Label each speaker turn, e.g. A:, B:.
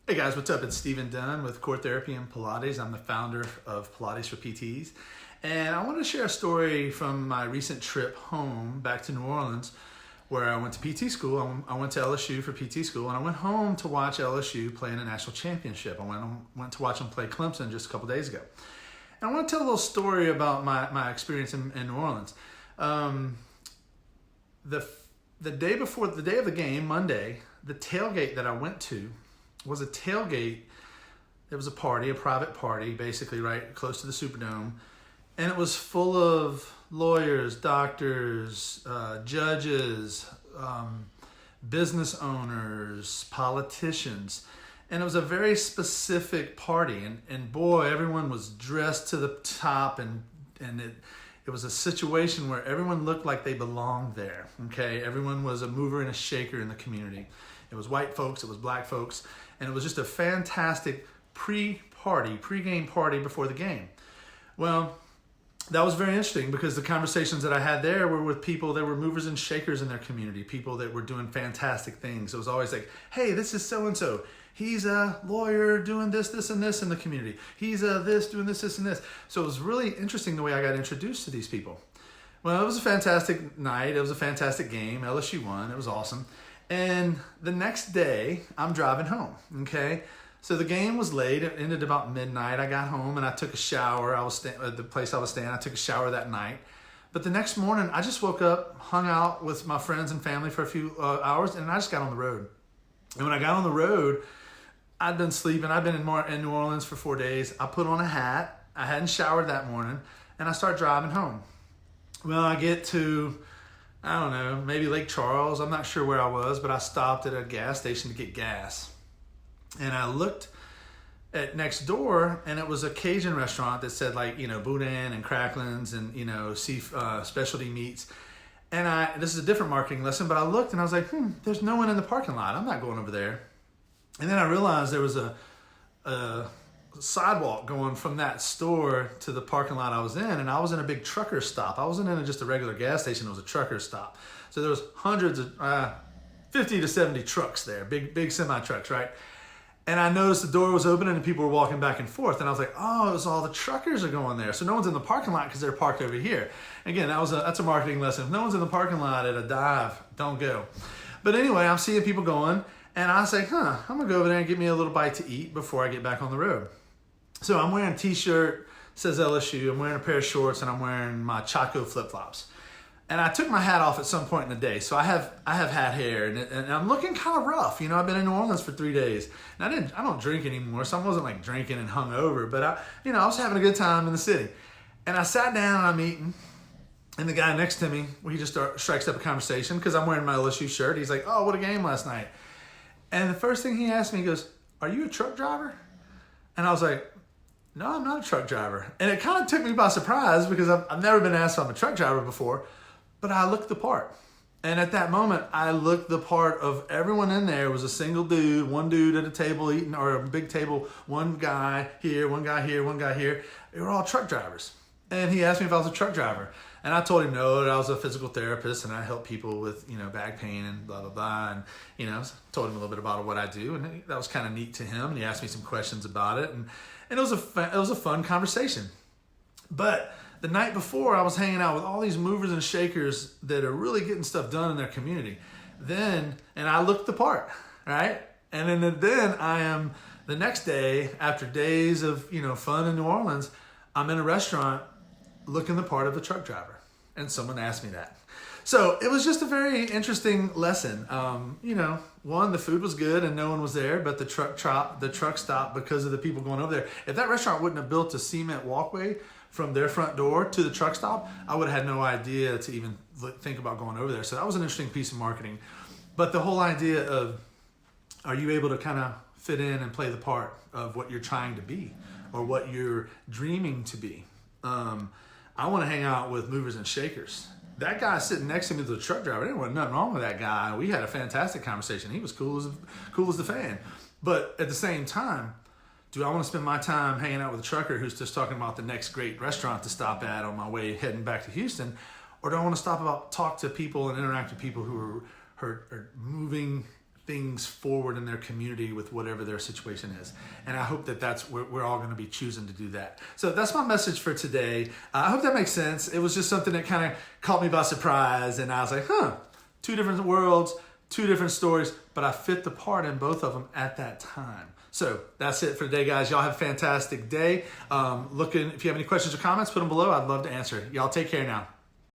A: Hey guys, what's up? It's Dunn with Core Therapy and Pilates. I'm the founder of Pilates for PTs. And I want to share a story from my recent trip home back to New Orleans where I went to PT school. I went to LSU for PT school, and I went home to watch LSU play in a national championship. I went to watch them play Clemson just a couple days ago. And I want to tell a little story about my experience in New Orleans. The day before, the day of the game, Monday, the tailgate that I went to was a tailgate. It was a party, a private party, basically right close to the Superdome. And it was full of lawyers, doctors, judges, business owners, politicians. And it was a very specific party. And boy, everyone was dressed to the top, and it was a situation where everyone looked like they belonged there, okay? Everyone was a mover and a shaker in the community. It was white folks, it was black folks, and it was just a fantastic pre-game party before the game. Well, that was very interesting because the conversations that I had there were with people that were movers and shakers in their community, people that were doing fantastic things. It was always like, hey, this is so-and-so. He's a lawyer doing this, this, and this in the community. He's this, doing this, this, and this. So it was really interesting the way I got introduced to these people. Well, it was a fantastic night. It was a fantastic game. LSU won. It was awesome. And the next day, I'm driving home, okay? So the game was late. It ended about midnight. I got home and I took a shower. I was at the place I was staying. I took a shower that night. But the next morning, I just woke up, hung out with my friends and family for a few hours, and I just got on the road. And when I got on the road, I'd been sleeping. I'd been in New Orleans for 4 days. I put on a hat. I hadn't showered that morning, and I start driving home. Well, I get to, I don't know, maybe Lake Charles. I'm not sure where I was, but I stopped at a gas station to get gas. And I looked at next door, and it was a Cajun restaurant that said, like, you know, boudin and cracklins and, you know, specialty meats. And this is a different marketing lesson, but I looked and I was like, there's no one in the parking lot. I'm not going over there. And then I realized there was a sidewalk going from that store to the parking lot I was in, and I was in a big trucker stop. I wasn't in just a regular gas station. It was a trucker stop. So there was hundreds of 50 to 70 trucks there, big semi trucks, right? And I noticed the door was open and people were walking back and forth, and I was like, oh, it was all the truckers are going there. So no one's in the parking lot because they're parked over here. Again, that's a marketing lesson. If no one's in the parking lot at a dive, don't go. But anyway, I'm seeing people going, and I say, I'm gonna go over there and get me a little bite to eat before I get back on the road. So I'm wearing a t-shirt, says LSU, I'm wearing a pair of shorts, and I'm wearing my Chaco flip-flops. And I took my hat off at some point in the day. So I have hat hair, and I'm looking kind of rough. You know, I've been in New Orleans for 3 days. And I don't drink anymore, so I wasn't like drinking and hungover, but I was having a good time in the city. And I sat down and I'm eating, and the guy next to me, he just strikes up a conversation because I'm wearing my LSU shirt. He's like, oh, what a game last night. And the first thing he asked me, he goes, are you a truck driver? And I was like, no, I'm not a truck driver. And it kind of took me by surprise because I've never been asked if I'm a truck driver before, but I looked the part. And at that moment, I looked the part of everyone in there. Was a single dude, one dude at a table eating, or a big table, one guy here, one guy here, one guy here. They were all truck drivers. And he asked me if I was a truck driver. And I told him no, that I was a physical therapist and I help people with, back pain and blah, blah, blah. And, told him a little bit about what I do. And that was kind of neat to him. And he asked me some questions about it. And it was a fun conversation. But the night before, I was hanging out with all these movers and shakers that are really getting stuff done in their community. And I looked the part, right? And then I am, the next day, after days of, fun in New Orleans, I'm in a restaurant looking the part of a truck driver. And someone asked me that. So it was just a very interesting lesson. One, the food was good and no one was there, but the truck stopped because of the people going over there. If that restaurant wouldn't have built a cement walkway from their front door to the truck stop, I would have had no idea to even think about going over there. So that was an interesting piece of marketing. But the whole idea of, are you able to kind of fit in and play the part of what you're trying to be or what you're dreaming to be? I want to hang out with movers and shakers. That guy sitting next to me was a truck driver. There wasn't nothing wrong with that guy. We had a fantastic conversation. He was cool as the fan. But at the same time, do I want to spend my time hanging out with a trucker who's just talking about the next great restaurant to stop at on my way heading back to Houston? Or do I want to talk to people and interact with people who are moving things forward in their community with whatever their situation is. And I hope that that's where we're all going to be choosing to do that. So that's my message for today. I hope that makes sense. It was just something that kind of caught me by surprise. And I was like, two different worlds, two different stories, but I fit the part in both of them at that time. So that's it for today, guys. Y'all have a fantastic day. If you have any questions or comments, put them below. I'd love to answer. Y'all take care now.